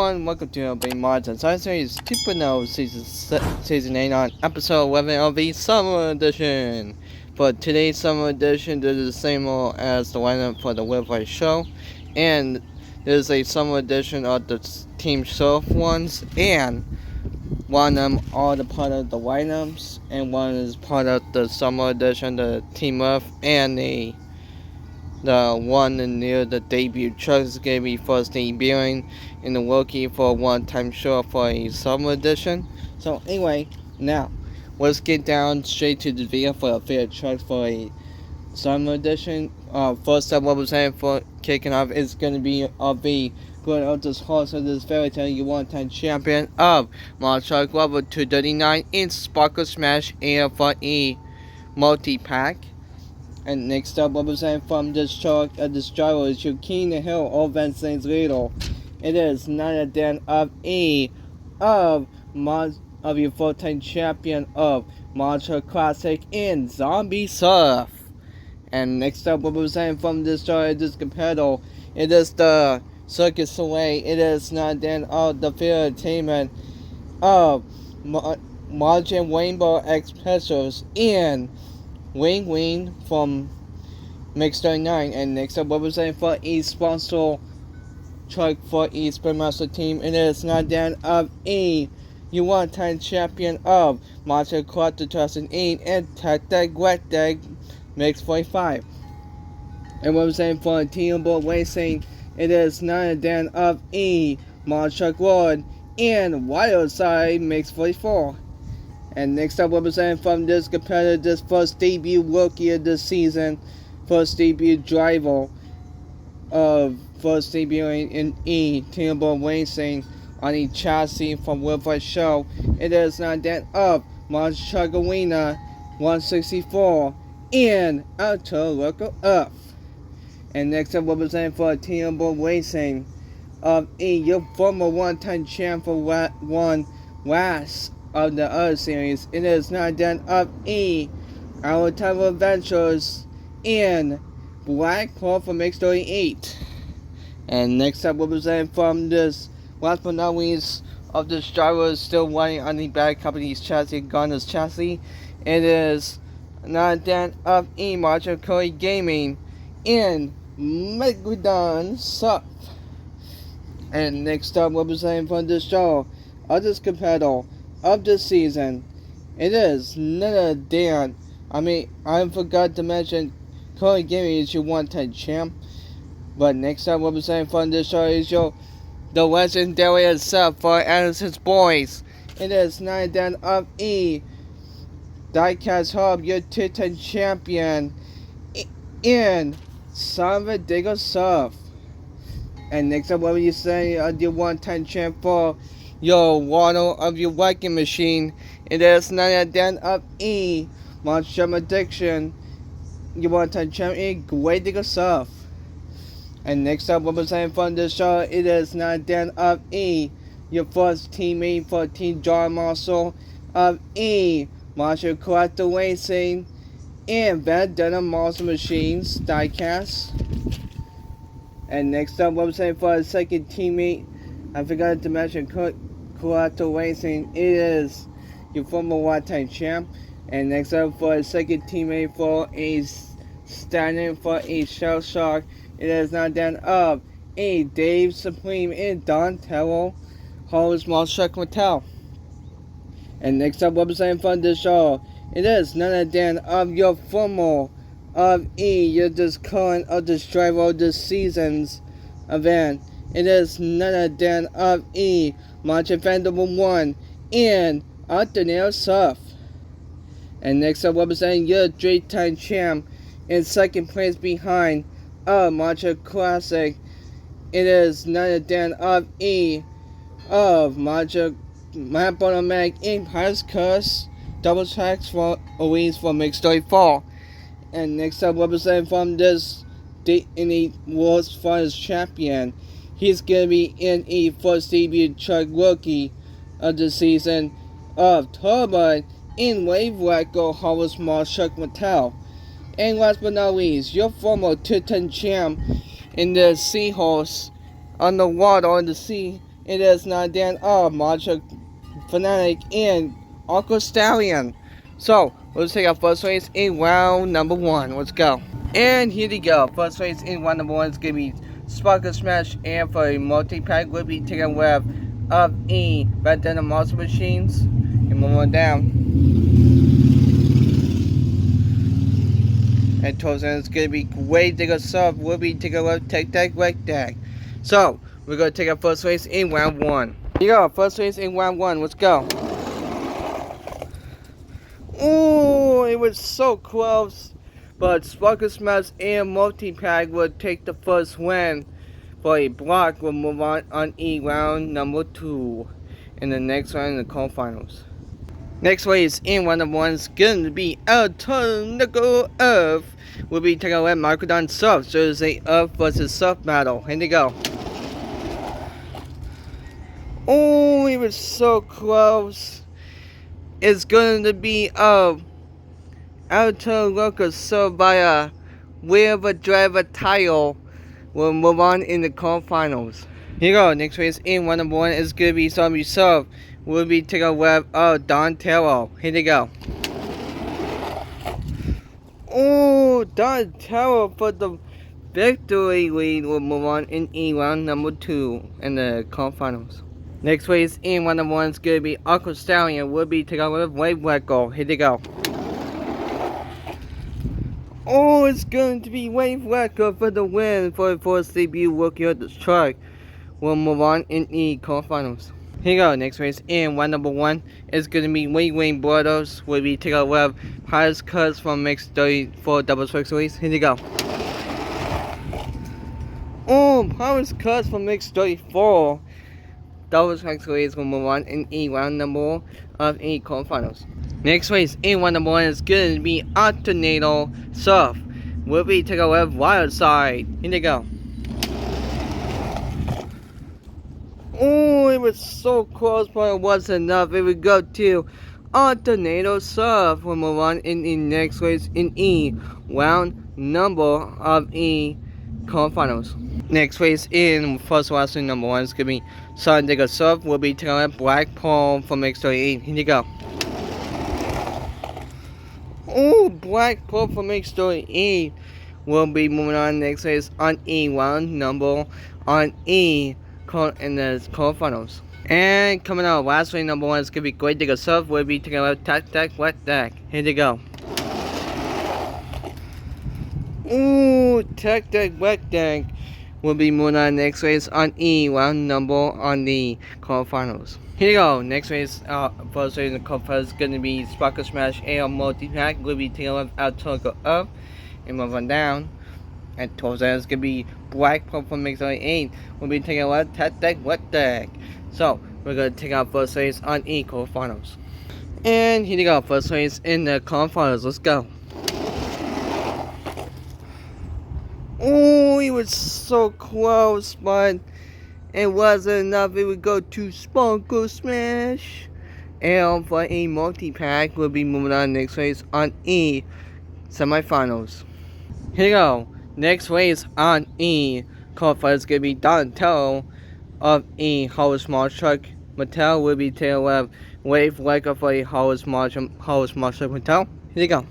everyone, welcome to Obey Mods and Science Series 2.0 Season 8 on Episode 11 of the Summer Edition. For today's Summer Edition, this is the same old as the lineup for the Webfight show. And there's a Summer Edition of the Team Surf ones. And one of them are the part of the lineups. And one is part of the Summer Edition, the Team Earth, and the one near the debut. Chuck is going to be first debuting in the rookie for a one-time show for a summer edition. So anyway, now let's get down straight to the video for a fair Chuck for a summer edition. First up, what we're saying for kicking off is going to be the good of this horse of this fairy tale, you one-time champion of Chuck level 239 in Sparkle Smash AFE multi-pack. And next up, representing from this chart of this gyro is your King the Hill of Vince's Little. It is none other than of your full-time champion of Monster Classic in Zombie Surf. And next up, representing from this chart of this competitor, it is the Circus Soleil. It is none other than of the field entertainment of Margin Rainbow X Specials in Wing Wing from Mix 39. And next up, representing for East Sponsor Truck for East Spin Master Team, it is not down of you one-time champion of Monster Club 2008 and Tech Deck Wet Deck Mix 45. And representing for Team Bull Racing, it is not down of Monster Lord and Wild Side Mix 44. And next up, representing from this competitor, this first debut rookie of this season, first debut driver of first debuting in Timber Racing on a chassis from Webfight show. It is not that of Monster Arena 164 and Auto Local Up. And next up, representing for Timber Racing of your former one-time champ for one last of the other series, it is not done of Our Time of Adventures in Black Hole for Mix 38. And next up, representing from this last but not least of this driver is still running on the Bad Company's chassis, Gunner's chassis. It is not done of Marshall Curry Gaming in Megalodon Surf. And next up, representing from this show of this competitor of this season, it is none other than, I forgot to mention Curry Gaming is your one-time champ. But next up, representing from this show is the legendary itself for Anderson's Boys. It is none other than of Diecast Hub, your two-time champion in San Diego Surf. And next up, what were you saying, your one-time champ for your water of your wrecking machine? It is none other than of Monster Addiction, your one-time champion, Great Digger Surf. And next up, representing from this show, it is none other than of your first teammate for Team Jar Marshall of Monster Collector Racing and Vendetta Monster Machines Diecast. And next up, representing for the second teammate, I forgot to mention Collector Racing, it is your former one-time champ. And next up, for a second teammate for a standing for a Shell Shark, it is not done of Dave Supreme and Don Terrell, Hollis Monster Mattel. And next up, representing for this show, it is none other than of your former of your this current of this driver of this season's event. It is none other than of Monster Vandal 1 and Alternative Surf. And next up, representing your three-time champ in second place behind Monster Classic, it is none other than of Monster Map Automatic Empire's Curse double tracks for Louise for Mix 34. And next up, representing from this in the World's Finest Champion, he's going to be in a first debut truck rookie of the season of Turbo in Wave Record Hollis Mars Chuck Mattel. And last but not least, your former two-time champ in the Seahorse on the water on the sea It is none than Macho Fanatic and Uncle Stallion. So, let's take our first race in round number 1. Let's go. And here we go. First race in round number 1 is going to be Sparkle Smash, and for a multi-pack, we'll be taking with of E Bandana Monster Machines. And move on down. And towards the end, it's going to be Way Digger Sub. We'll be taking with Tech Deck, Wreck Deck. So, we're going to take our first race in round 1. Here you go. First race in round 1. Let's go. Oh, it was so close. But Sparkle Smash and Multi-Pack will take the first win. For a block, we'll move on E round number 2. In the next round in the quarterfinals. Next race in round number 1 is going to be Alternative Earth. We'll be taking away Microdon Surf. So it's a Earth versus Surf battle. Here they go. Oh, it was so close. It's going to be Outer Local served by a Wherever Driver Tile. We'll move on in the quarterfinals. Here you go. Next race in round number 1 is going to be Zombie Surf. We'll be taking a web of Don Terrell. Here they go. Oh, Don Terrell for the victory lead. We'll move on in E round number 2 in the quarterfinals. Next race in round number 1 is going to be Uncle Stallion. We'll be taking with Wave Wacko. Here they go. Oh, it's going to be Wave Wacko for the win for the first debut rookie of the truck. We'll move on in E quarterfinals. Here you go. Next race in round number 1 is going to be Wing Brothers. We'll be taking out Pius Cuts from Mixed 34 Double Strike Series. Here you go. Oh, Pius Cuts from Mixed 34 Double Strike Series will move on in E round number of E quarterfinals. Next race in round number 1 is going to be Alternator Surf. We'll be taking out Wild Side. Here you go. Oh, it was so close, but it wasn't enough. It would go to Alternator Surf. We'll move on in the next race in E round number of E quarterfinals. Next race in first wrestling number 1 is going to be Sun Digger Surf. We'll be taking out Black Paul from X38. Here you go. Oh, Black Paul from X38 will be moving on next race on E round number on E in the quarterfinals. And coming out last race number 1 is going to be Great Digger Surf. We'll be taking out Tech Deck, Wreck Deck. Here they go. Ooh, Tech Deck, Wreck Deck will be moving on next race on E round number on the quarterfinals. Here you go. Next race, first race in the quarterfinals is going to be Sparkle Smash AR Multi-Pack. We'll be taking out Alternative Earth and move on down. And towards that, it's going to be Black Purple Mix 8. We'll be taking out Tech Deck, Wet Deck. So, we're going to take out first race on E quarterfinals. And here you go, first race in the quarterfinals. Let's go. Oh, it was so close, but it wasn't enough. It would go to Sparkle Smash. And for a multi-pack, we'll be moving on next race on E semifinals. Here you go. Next race on E quarterfinals is going to be Donatello of E Hollow Small Truck. Mattel will be taking with Wave Wacko for a Hollow Small Truck Mattel. Here you go.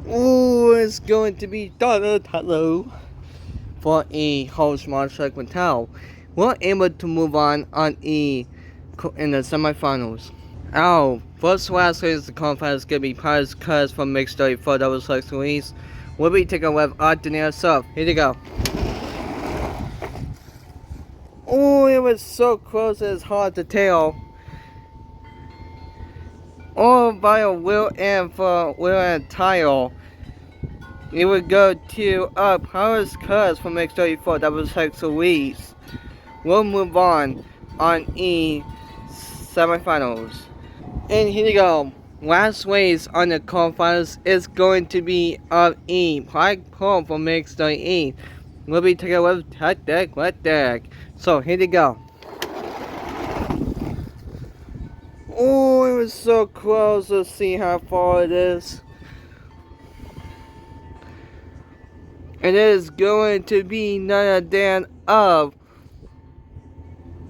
Ooh, it's going to be Donatello for a Hollow Small Truck Mattel. We're able to move on E in the semifinals. Our first last race of the quarterfinals is going to be Pius Cuts from Mixed 34 Double Strike Series. We'll be taking with Alternator Surf. Here you go. Oh, it was so close, it's hard to tell. All by a wheel and for wheel and tire. It would go to Pius Cuts from X34 Double Strike Series. We'll move on E semifinals. And here you go. Last race on the quarterfinals is going to be E Black Pearl from X38. We'll be taking with Tech Deck, Wet Deck. So here you go. Oh, it was so close. Let's see how far it is. It is going to be none other than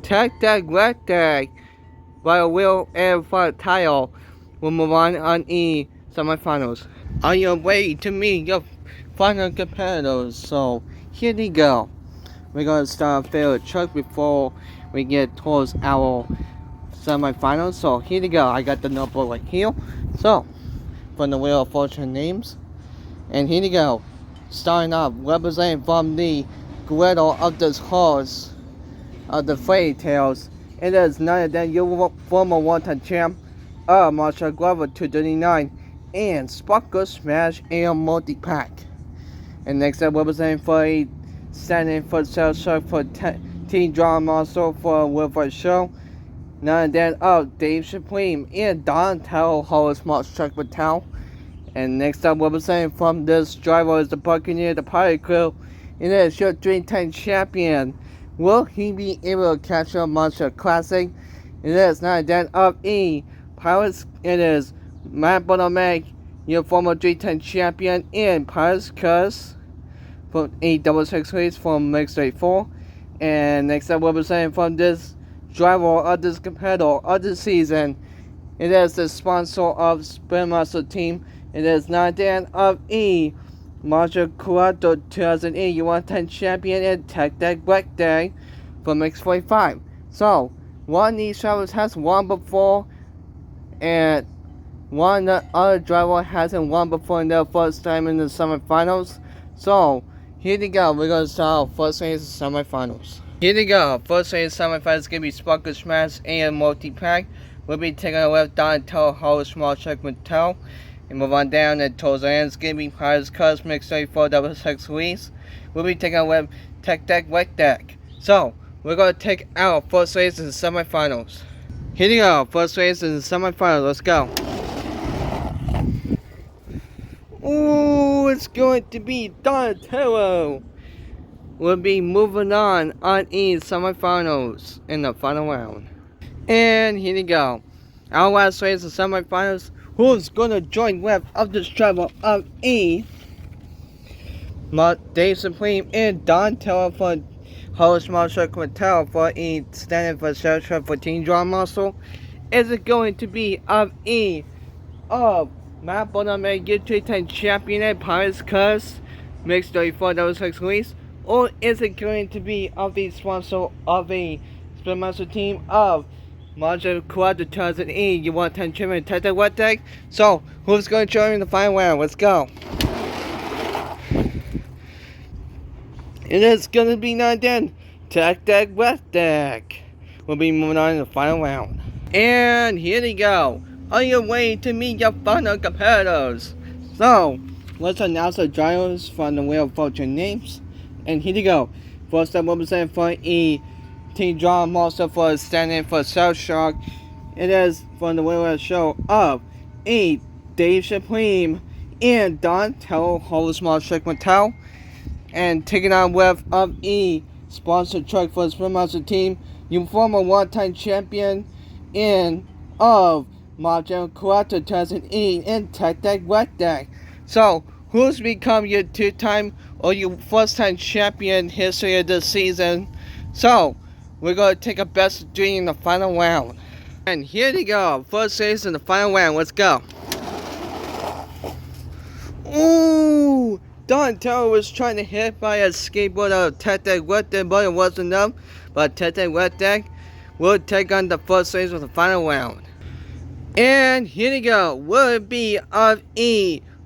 Tech Deck Red Deck by a will and for the title. We'll move on the semifinals. On your way to meet your final competitors. So here we go. We're gonna start favorite truck before we get towards our semifinals. So here we go. I got the notebook right here. So from the Wheel of Fortune names. And here we go. Starting off, representing from the griddle of this horse of the Fairy Tales. It is none other than your former one-time champ, Marshall Glover 239, and Sparkle Smash and Multi-Pack. And next up, representing for a standing for sales truck for Team Draw Monster for Wilford Show. None other than Dave Supreme and Don Tell host March Truck Battelle. And next up, representing from this driver is the Buccaneer, the Pirate Crew. It is your Dream Tank champion. Will he be able to catch a Monster Classic? It is not that of Pirates. It is Matt Bonomac, your former Dream Tank champion in Pirates Curse from a double 6 race from Mix 34. And next up, representing from this driver of this competitor of the season, it is the sponsor of Spin Master Team. It is not that of Marshall Curato 2008 you want 10 champion in Tech Deck Black Day from X45. So, one of these drivers has won before, and one other driver hasn't won before in their first time in the semifinals. So, here we go. We're going to start our first race of semifinals. Here we go. First race of semifinals is going to be Sparkle Smash and Multi-Pack. We'll be taking a left Donatello, Howard, Small Check Mattel. And move on down and towards the end, Skippy Pirates Cusp Mix 34 double 6 release. We'll be taking a Tech Deck White Deck. So, we're going to take our first race in the semifinals. Here we go, first race in the semifinals, let's go. Ooh, it's going to be Donatello. We'll be moving on in semifinals in the final round. And here we go. Our last race in semifinals. Who's gonna join with of this travel of Dave Supreme and Don Teller for host Marshall Quintel for standing for sales truck for Team Draw Muscle? Is it going to be of Matt Bonham get 10 champion at Pirates Curse Mix 34 double 6 release? Or is it going to be of the sponsor of a Spin Master Team of Marshall Quad 2008, you want 10 champion Tech Deck Wet Deck? So, who's going to join in the final round? Let's go. It is going to be none then Tech Deck Wet Deck. We'll be moving on in the final round. And here we go. On your way to meet your final competitors. So, let's announce the drivers from the Wheel of Fortune names. And here we go. First up, representing for Team Draw Monster for standing for South Shark. It is from the winner show of Dave Supreme and Don Tello host Small Check Mattel. And taking on with sponsored truck for the Spin Master Team, you former one-time champion in Marshall Quattro 2008 in Tech Deck Wet Deck. So, who's become your two-time or your first-time champion history of this season? So, we're going to take a best of 3 in the final round. And here we go. First race in the final round. Let's go. Ooh! Donatello was trying to hit by a skateboard out of Tech Deck Wet Deck, but it wasn't enough. But Tech Deck Wet Deck will take on the first race of the final round. And here we go. Will it be of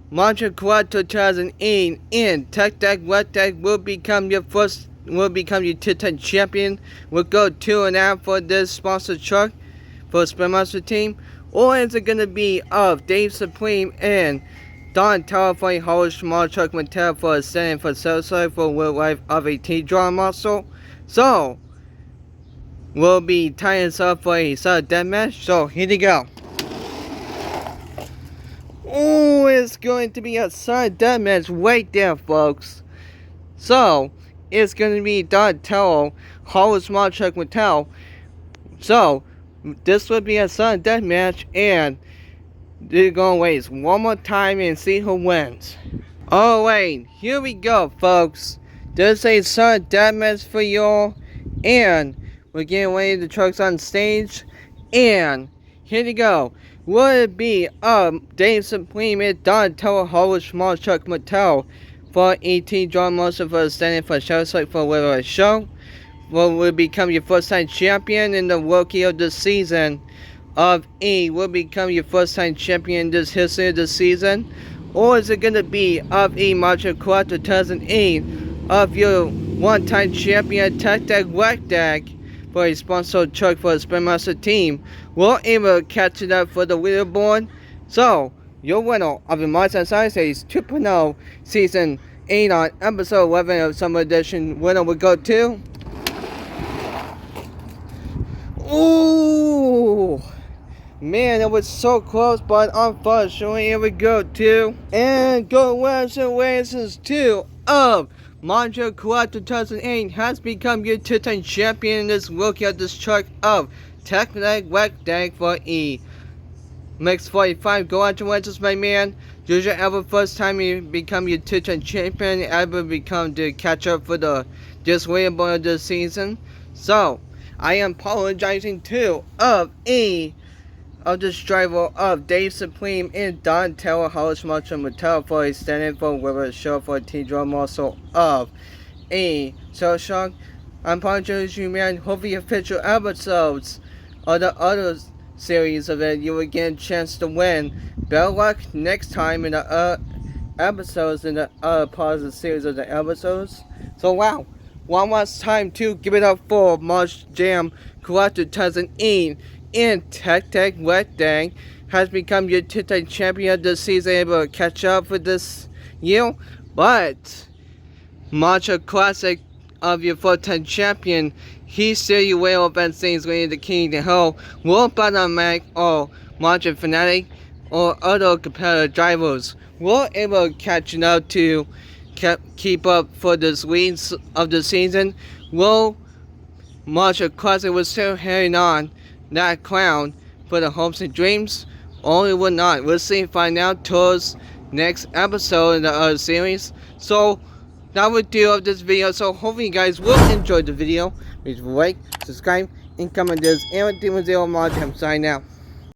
Montreal Quad 2008 in Tech Deck Wet Deck will become your 2-10 champion? We'll go 2-0 for this sponsored truck for Spin Master Team. Or is it going to be of Dave Supreme and Don Telephone host Small Truck Mattel for standing for sales for Real Life of a Team Draw Muscle? So, we'll be tying us up for a sudden death match. So, here we go. Oh, it's going to be a sudden death match right there, folks. So, it's going to be Donatello, Hollow Small Truck Mattel. So, this will be a sudden death match, and they're going to race one more time and see who wins. Alright, here we go, folks. There's a sudden death match for y'all, and We're getting ready the trucks on stage. And here you go. Will it be Dave Supreme and Donatello Howard Small Truck Mattel for E.T. John Monson for standing for show like for a show? Will become your first time champion in the rookie of the season of E? Will become your first time champion in this history of the season? Or is it gonna be of E Macho Quad 2008 of your one-time champion Tech Deck Whack Deck for a sponsored truck for a Spin Master team? Will able catch it up for the leaderboard? So, your winner of the Monster Science Days 2.0 Season 8 on Episode 11 of Summer Edition winner will go to... Ooh! Man, it was so close, but unfortunately, here we go to... And congratulations to Montreal Quad 2008 has become your two-time champion in this rookie of this truck of Tech Deck Whack Deck for E. Mix 45, congratulations, my man. This is your ever first time you become your two-time champion, ever become the catch-up for this leaderboard of this season. So, I am apologizing to E of this driver of Dave Supreme and Donatello Howard Small Truck Mattel for standing for River Show for Team Drum also of E. So Shock, I'm apologizing you, man. Hopefully official episodes of the other series of it, you will get a chance to win. Better luck next time in the episodes in the part of the series of the episodes. So wow, one last time to give it up for March Jam Quad 2008 and Tech Deck Whack Deck has become your two-time champion of the season, able to catch up for this year. But Macho Classic of your full-time champion, he's still your way of advanced things winning the King to Hell, World Battle Mac or Macho Fanatic or other competitor drivers will able to catch up to keep up for this leads of the season. Will Macho Classic was still carrying on that crown for the hopes and dreams, or it will not. We'll see and find out towards next episode in the other series. So that would do of this video. So hopefully you guys will enjoy the video. Please like, subscribe, and comment. This and Demon Zero Mod. I'm signing out.